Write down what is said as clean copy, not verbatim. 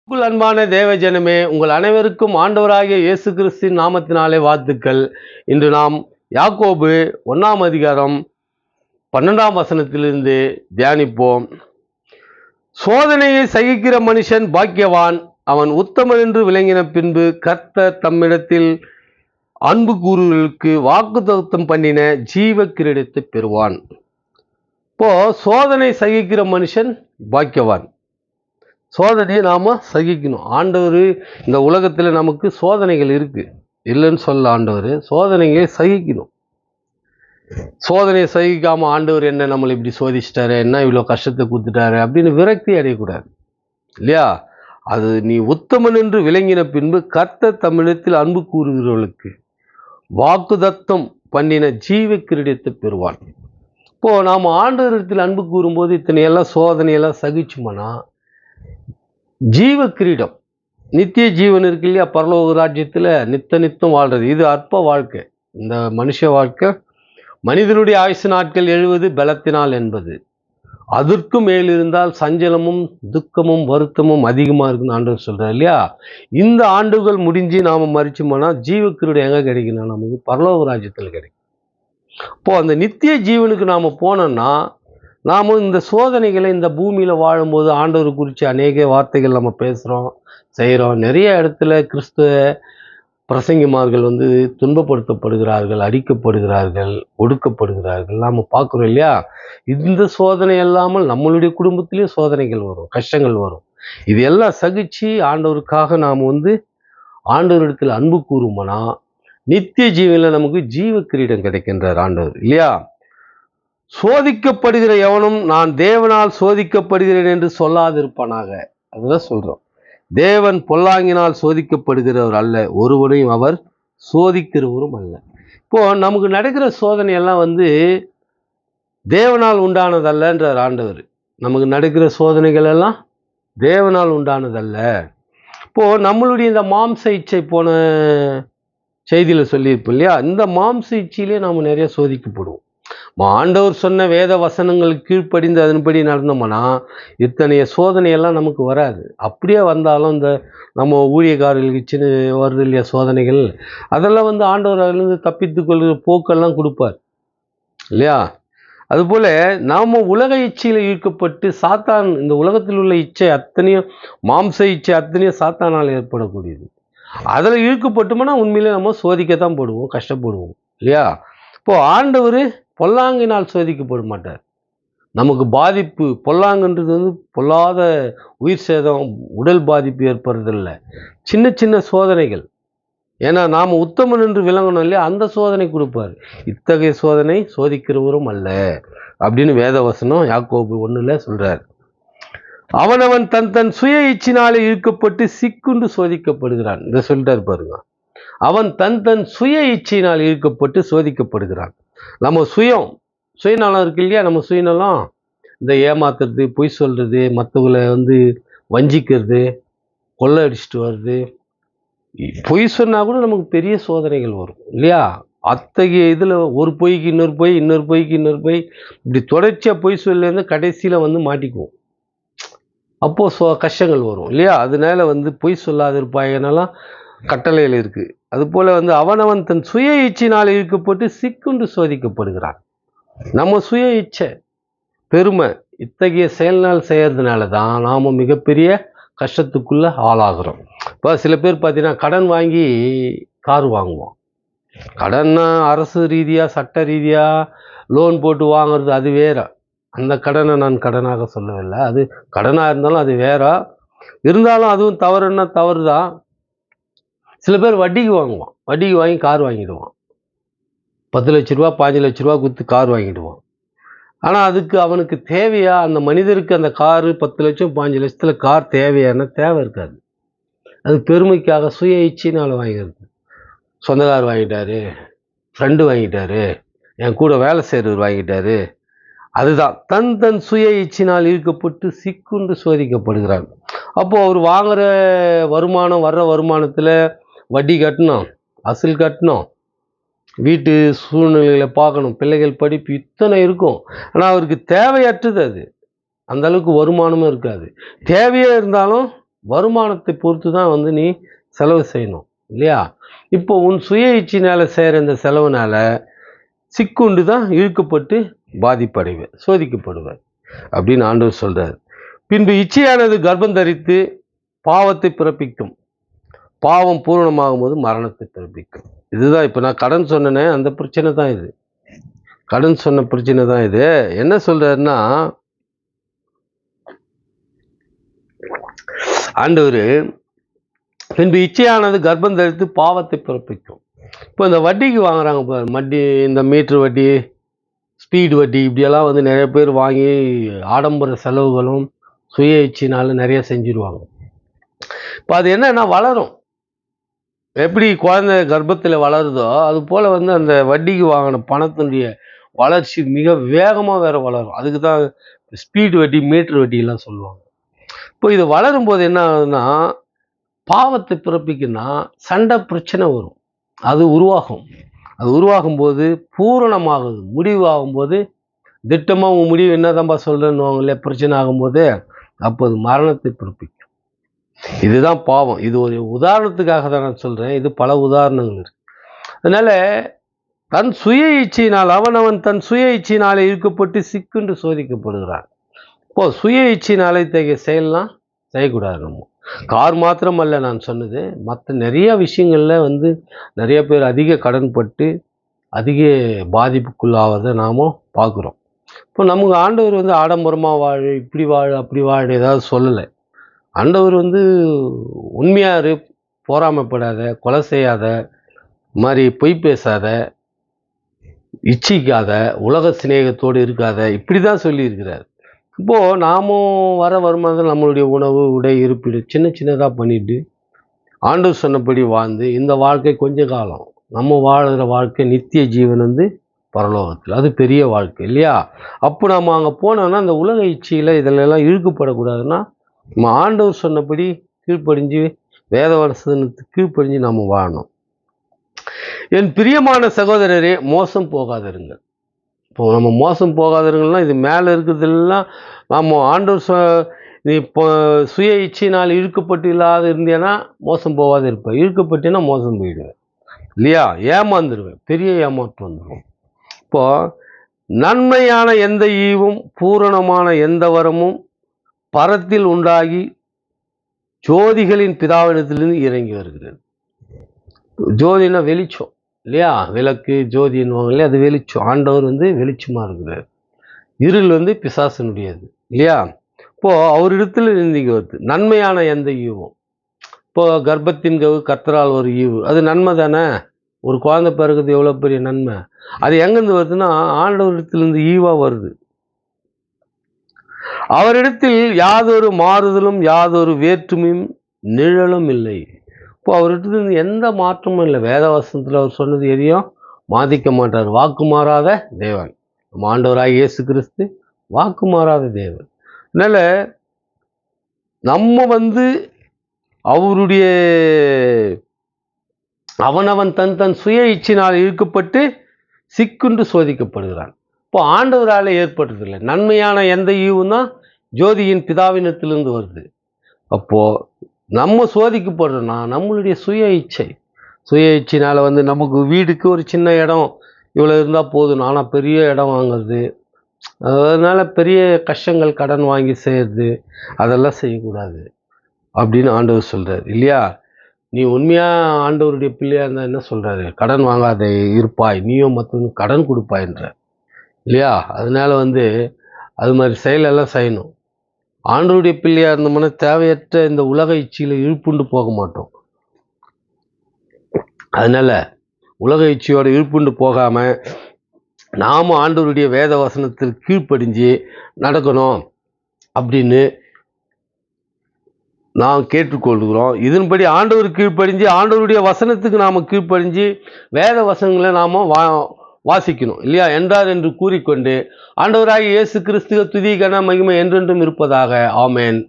உங்கள் அன்பான தேவஜனமே, உங்கள் அனைவருக்கும் ஆண்டவராகிய இயேசு கிறிஸ்துவின் நாமத்தினாலே வாழ்த்துக்கள். இன்று நாம் யாக்கோபு 1 அதிகாரம் 12 வசனத்திலிருந்து தியானிப்போம். சோதனையை சகிக்கிற மனுஷன் பாக்கியவான், அவன் உத்தமன் என்று விளங்கின பின்பு கர்த்தர் தம்மிடத்தில் அன்பு கூறுவர்களுக்கு வாக்குத்தத்தம் பண்ணின ஜீவ கிரீடத்தை பெறுவான். இப்போ சோதனை சகிக்கிற மனுஷன் பாக்கியவான். சோதனையை நாம் சகிக்கணும். ஆண்டவர் இந்த உலகத்தில் நமக்கு சோதனைகள் இருக்குது, இல்லைன்னு சொல்ல. ஆண்டவர் சோதனைகளை சகிக்கணும். சோதனையை சகிக்காமல் ஆண்டவர் என்ன நம்மளை இப்படி சோதிச்சிட்டாரு, என்ன இவ்வளோ கஷ்டத்தை கொடுத்துட்டாரு அப்படின்னு விரக்தி அடையக்கூடாது இல்லையா? அது நீ உத்தமன் என்று விளங்கின பின்பு கர்த்தர் தம்மிடத்தில் அன்பு கூறுகிறவர்களுக்கு வாக்குதத்தம் பண்ணின ஜீவ கிரீடத்தை பெறுவான். இப்போது நாம் ஆண்டவரிடத்தில் அன்பு கூறும்போது இத்தனையெல்லாம் சோதனையெல்லாம் சகிச்சுமானா ஜீவ கிரீடம், நித்திய ஜீவன் இருக்கு இல்லையா? பரலோக ராஜ்யத்தில் நித்தம் வாழ்றது. இது அற்ப வாழ்க்கை. இந்த மனுஷ வாழ்க்கை, மனிதனுடைய ஆயுசு நாட்கள் 70, பலத்தினால் 80. அதற்கும் மேல் இருந்தால் சஞ்சலமும் துக்கமும் வருத்தமும் அதிகமாக இருக்குன்னு ஆண்டவர் சொல்கிறார் இல்லையா? இந்த ஆண்டுகள் முடிஞ்சு நாம் மறிச்சோம்னா ஜீவ கிரீடம் எங்கே கிடைக்குன்னா நமக்கு பரலோக ராஜ்யத்தில் கிடைக்கும். இப்போது அந்த நித்திய ஜீவனுக்கு நாம் போனோம்னா நாம் இந்த சோதனைகளை இந்த பூமியில் வாழும்போது ஆண்டவர் குறித்து அநேக வார்த்தைகள் நம்ம பேசுகிறோம், செய்கிறோம். நிறைய இடத்துல கிறிஸ்துவ பிரசங்கிமார்கள் துன்பப்படுத்தப்படுகிறார்கள், அடிக்கப்படுகிறார்கள், ஒடுக்கப்படுகிறார்கள், நாம் பார்க்குறோம் இல்லையா? இந்த சோதனை இல்லாமல் நம்மளுடைய குடும்பத்திலேயும் சோதனைகள் வரும், கஷ்டங்கள் வரும். இது எல்லாம் சகிச்சு ஆண்டவருக்காக நாம் ஆண்டவரிடத்தில் அன்பு கூறுமானா நித்திய ஜீவனில் நமக்கு ஜீவ கிரீடம் கிடைக்கின்றார் ஆண்டவர் இல்லையா? சோதிக்கப்படுகிற எவனும் நான் தேவனால் சோதிக்கப்படுகிறேன் என்று சொல்லாதிருப்பானாக. அதுதான் சொல்றோம். தேவன் பொல்லாங்கினால் சோதிக்கப்படுகிறவர் அல்ல, ஒருவனையும் அவர் சோதிக்கிறவரும் அல்ல. இப்போ நமக்கு நடக்கிற சோதனை எல்லாம் தேவனால் உண்டானதல்லன்றார் ஆண்டவர். நமக்கு நடக்கிற சோதனைகள் எல்லாம் தேவனால் உண்டானதல்ல. இப்போ நம்மளுடைய இந்த மாம்ச இச்சை போன செய்தியில் சொல்லியிருப்போம் இல்லையா? இந்த மாம்ச இச்சையிலே நாம் நிறைய சோதிக்கப்படுவோம். ஆண்டவர் சொன்ன வேத வசனங்களுக்கு கீழ்ப்படிந்து அதன்படி நடந்தோம்னா இத்தனைய சோதனையெல்லாம் நமக்கு வராது. அப்படியே வந்தாலும் இந்த நம்ம ஊழியக்காரர்களுக்கு சின்ன வருது இல்லையா சோதனைகள், அதெல்லாம் ஆண்டவர் அதிலிருந்து தப்பித்து கொள்கிற போக்கெல்லாம் கொடுப்பார் இல்லையா? அதுபோல் நாம் உலக இச்சையில் ஈர்க்கப்பட்டு சாத்தான், இந்த உலகத்தில் உள்ள இச்சை அத்தனையும், மாம்ச இச்சை அத்தனையும் சாத்தானால் ஏற்படக்கூடியது. அதில் ஈர்க்கப்பட்டோம்னா உண்மையிலே நம்ம சோதிக்கத்தான் போடுவோம், கஷ்டப்படுவோம் இல்லையா? இப்போது ஆண்டவர் பொல்லாங்கினால் சோதிக்கப்பட மாட்டார். நமக்கு பாதிப்பு, பொல்லாங்கன்றது பொல்லாத உயிர் சேதம், உடல் பாதிப்பு ஏற்படுறதில்லை, சின்ன சின்ன சோதனைகள். ஏன்னா நாம் உத்தமன் என்று விளங்கணும் இல்லையா? அந்த சோதனை கொடுப்பார். இத்தகைய சோதனை சோதிக்கிறவரும் அல்ல அப்படின்னு வேதவசனம் யாக்கோபு 1 சொல்றார். அவனவன் தன் தன் சுய இச்சினாலே ஈர்க்கப்பட்டு சிக்குண்டு சோதிக்கப்படுகிறான். இதை சொல்லிட்டார் பாருங்க. அவன் தன் தன் சுய இச்சையினால் ஈர்க்கப்பட்டு சோதிக்கப்படுகிறான். நம்ம சுயநலம் இருக்கு இல்லையா? நம்ம சுயநலம் இந்த ஏமாத்துறது, பொய் சொல்றது, மற்றவங்களை வஞ்சிக்கிறது, கொள்ளை அடிச்சுட்டு வர்றது. பொய் சொன்னால் கூட நமக்கு பெரிய சோதனைகள் வரும் இல்லையா? அத்தகைய இதில் ஒரு பொய்க்கு இன்னொரு பொய், இன்னொரு பொய்க்கு இன்னொரு பொய், இப்படி தொடர்ச்சியாக பொய் சொல்லேருந்து கடைசியில் மாட்டிக்குவோம். அப்போது கஷ்டங்கள் வரும் இல்லையா? அதனால பொய் சொல்லாதிருப்பாயனெல்லாம் கட்டளையில் இருக்குது. அதுபோல் அவனவன் தன் சுய இச்சையினால் இழுக்கப்பட்டு சிக்குண்டு சோதிக்கப்படுகிறான். நம்ம சுய இச்சை, பெருமை, இத்தகைய செயல்நாள் செய்கிறதுனால தான் நாம் மிகப்பெரிய கஷ்டத்துக்குள்ளே ஆளாகிறோம். இப்போ சில பேர் பார்த்தீங்கன்னா கடன் வாங்கி கார் வாங்குவோம். கடன்னா அரசு ரீதியாக, சட்ட ரீதியாக லோன் போட்டு வாங்குறது அது வேற. அந்த கடனை நான் கடனாக சொல்லவில்லை, அது கடனாக இருந்தாலும் அது வேற. இருந்தாலும் அதுவும் தவறுன்னா தவறு தான். சில பேர் வட்டிக்கு வாங்குவான், வட்டிக்கு வாங்கி கார் வாங்கிடுவான். 10 லட்ச ரூபா 5 லட்ச ரூபா கொடுத்து கார் வாங்கிடுவான். ஆனால் அதுக்கு அவனுக்கு தேவையா? அந்த மனிதருக்கு அந்த காரு 10 லட்சம் 5 லட்சத்தில் கார் தேவையான தேவை இருக்காது. அது பெருமைக்காக சுய இச்சையினால் வாங்கிறது. சொந்தக்கார் வாங்கிட்டாரு, ஃப்ரெண்டு வாங்கிட்டாரு, என் கூட வேலை செய்கிறவர் வாங்கிட்டாரு. அதுதான் தன் தன் சுய இச்சையினால் ஈர்க்கப்பட்டு சிக்குண்டு சோதிக்கப்படுகிறார். அப்போது அவர் வாங்குகிற வருமானம், வர்ற வருமானத்தில் வட்டி கட்டணும், அசல் கட்டணும், வீட்டு சூழ்நிலைகளை பார்க்கணும், பிள்ளைகள் படிப்பு, இத்தனை இருக்கும். ஆனால் அவருக்கு தேவையற்றது அது. அந்த அளவுக்கு வருமானமும் இருக்காது. தேவையே இருந்தாலும் வருமானத்தை பொறுத்து தான் வந்து நீ செலவு செய்யணும் இல்லையா? இப்போ உன் சுய இச்சையினால செய்கிற இந்த செலவுனால சிக்குண்டு தான் இழுக்கப்பட்டு பாதிப்படைவர், சோதிக்கப்படுவர் அப்படின்னு ஆண்டவர் சொல்றார். பின்பு இச்சையானது கர்ப்பம் தரித்து பாவத்தை பிறப்பிக்கும், பாவம் பூரணமாகும் போது மரணத்தை பிறப்பிக்கும். இதுதான் இப்போ நான் கடன் சொன்னேனே அந்த பிரச்சனை தான் இது. கடன் சொன்ன பிரச்சனை தான் இது. என்ன சொல்றாருன்னா, ஆண்டவர் பின்பு இச்சையானது கர்ப்பம் தரித்து பாவத்தை பிறப்பிக்கும். இப்போ இந்த வட்டிக்கு வாங்குறாங்க பாரு, வட்டி, இந்த மீட்ரு வட்டி, ஸ்பீடு வட்டி, இப்படியெல்லாம் வந்து நிறைய பேர் வாங்கி ஆடம்பர செலவுகளும் சுய இச்சையினால நிறைய செஞ்சிருவாங்க. இப்போ அது என்னன்னா வளரும், எப்படி குழந்தை கர்ப்பத்தில் வளருதோ அது போல் வந்து அந்த வட்டிக்கு வாங்கின பணத்தினுடைய வளர்ச்சி மிக வேகமாக வேற வளரும். அதுக்கு தான் ஸ்பீடு வட்டி, மீட்ரு வட்டியெல்லாம் சொல்லுவாங்க. இப்போ இது வளரும் போது என்ன ஆகுதுன்னா, பாவத்தை பிறப்பிக்குன்னா சண்டை பிரச்சனை வரும், அது உருவாகும். அது உருவாகும் போது பூரணமாகுது, முடிவு ஆகும்போது திட்டமாக உன் முடிவு என்னதான்பா சொல்கிறேன்னு பிரச்சனை ஆகும்போது அப்போ அது மரணத்தை பிறப்பிக்கும். இதுதான் பாவம். இது ஒரு உதாரணத்துக்காக தான் நான் சொல்கிறேன், இது பல உதாரணங்கள் இருக்கு. அதனால தன் சுய இச்சையினால் அவன் தன் சுய இச்சையினாலே ஈர்க்கப்பட்டு சிக்குண்டு சோதிக்கப்படுகிறான். இப்போ சுய இச்சையினாலே இத்தகைய செயல்லாம் செய்யக்கூடாது. நம்ம கார் மாத்திரம் அல்ல நான் சொன்னது, மற்ற நிறைய விஷயங்களில் வந்து நிறைய பேர் அதிக கடன்பட்டு அதிக பாதிப்புக்குள்ளாவதை நாம பார்க்குறோம். இப்போ நமக்கு ஆண்டவர் வந்து ஆடம்பரமாக வாழு, இப்படி வாழு, அப்படி வாழு ஏதாவது சொல்லலை. ஆண்டவர் வந்து உண்மையாரு, போராமைப்படாத, கொலை செய்யாத, மாதிரி பொய் பேசாத, இச்சிக்காத, உலக சிநேகத்தோடு இருக்காத, இப்படி தான் சொல்லியிருக்கிறார். இப்போது நாமும் வர வருமானத்தில் நம்மளுடைய உணவு, உடை, இருப்பிடு சின்ன சின்னதாக பண்ணிட்டு ஆண்டவர் சொன்னபடி வாழ்ந்து இந்த வாழ்க்கை கொஞ்ச காலம், நம்ம வாழ்கிற வாழ்க்கை நித்திய ஜீவன் வந்து பரலோகத்தில், அது பெரிய வாழ்க்கை இல்லையா? அப்போ நம்ம அங்கே போனோம்னா அந்த உலக இச்சையில் இதிலெல்லாம் இழுக்கப்படக்கூடாதுன்னா நம்ம ஆண்டவர் சொன்னபடி கீழ்ப்படிஞ்சு வேத வசனத்துக்கு கீழ்ப்படிஞ்சு நம்ம வாழணும். என் பிரியமான சகோதரரே, மோசம் போகாதிருங்கள். இப்போ நம்ம மோசம் போகாதிருங்கள்னா இது மேலே இருக்கிறதெல்லாம் நம்ம ஆண்டவர் நீ இப்போ சுய இச்சையினால் இழுக்கப்பட்டு இல்லாத இருந்தேன்னா மோசம் போகாது இருப்பேன், இழுக்கப்பட்டேன்னா மோசம் போயிடுவேன் இல்லையா? ஏமாந்துடுவேன், பெரிய ஏமாற்றம் வந்துடும். இப்போ நன்மையான எந்த ஈவும் பூரணமான எந்த வரமும் பரத்தில் உண்டாகி ஜோதிகளின் பிதாவிடத்திலிருந்து இறங்கி வருகிறது. ஜோதினா வெளிச்சம் இல்லையா? விளக்கு ஜோதின்வாங்க இல்லையா? அது வெளிச்சம். ஆண்டவர் வந்து வெளிச்சமாக இருக்கிறார். இருள் வந்து பிசாசனுடையது இல்லையா? இப்போது அவரிடத்தில் இருந்து இங்கே வருது நன்மையான எந்த ஈவும். இப்போ கர்ப்பத்தின் கவு கர்த்தரால் ஒரு ஈவு, அது நன்மை தானே. ஒரு குழந்தை பிறகுது எவ்வளோ பெரிய நன்மை. அது எங்கேருந்து வருதுன்னா ஆண்டவரிடத்திலிருந்து ஈவாக வருது. அவரிடத்தில் யாதொரு மாறுதலும் யாதொரு வேற்றுமையும் நிழலும் இல்லை. இப்போ அவர்கிட்ட எந்த மாற்றமும் இல்லை. வேதவசனத்தில் அவர் சொன்னது எதையும் மாற்றிக்க மாட்டார். வாக்கு மாறாத தேவன் நம்ம ஆண்டவராக இயேசு கிறிஸ்து, வாக்கு மாறாத தேவன். அதனால நம்ம வந்து அவருடைய அவனவன் தன் தன் சுய இச்சினால் இழுக்கப்பட்டு சிக்குண்டு சோதிக்கப்படுகிறான். இப்போ ஆண்டவரால் ஏற்படுறதில்லை. நன்மையான எந்த ஈவும் தான் ஜோதியின் பிதாவினத்திலிருந்து வருது. அப்போது நம்ம சோதிக்கப்படுறோம்னா நம்மளுடைய சுய இச்சைனால் வந்து நமக்கு வீடுக்கு ஒரு சின்ன இடம் இவ்வளோ இருந்தால் போதும், ஆனால் பெரிய இடம் வாங்குறது, அதனால் பெரிய கஷ்டங்கள், கடன் வாங்கி செய்கிறது, அதெல்லாம் செய்யக்கூடாது அப்படின்னு ஆண்டவர் சொல்கிறார் இல்லையா? நீ உண்மையாக ஆண்டவருடைய பிள்ளையாக இருந்தால் என்ன சொல்கிறாரு? கடன் வாங்காத இருப்பாய், நீயும் மற்றவங்க கடன் கொடுப்பாய்ன்ற இல்லையா? அதனால் வந்து அது மாதிரி செயலெல்லாம் செய்யணும். ஆண்டவருடைய பிள்ளையாக இருந்தோம்னா தேவையற்ற இந்த உலக இச்சையில் இழுப்புண்டு போக மாட்டோம். அதனால் உலக இச்சையோடு இழுப்புண்டு போகாமல் நாம் ஆண்டவருடைய வேத வசனத்தில் கீழ்ப்படிஞ்சு நடக்கணும் அப்படின்னு நாம் கேட்டுக்கொள்கிறோம். இதன்படி ஆண்டவர் கீழ்ப்படிஞ்சு ஆண்டவருடைய வசனத்துக்கு நாம் கீழ்ப்படிஞ்சு வேத வசனங்களை நாம் வாசிக்கணும் இல்லையா? என்றார் என்று கூறிக்கொண்டு ஆண்டவராகிய இயேசு கிறிஸ்துவ துதி கன மகிமை என்றென்றும் இருப்பதாக. ஆமென்.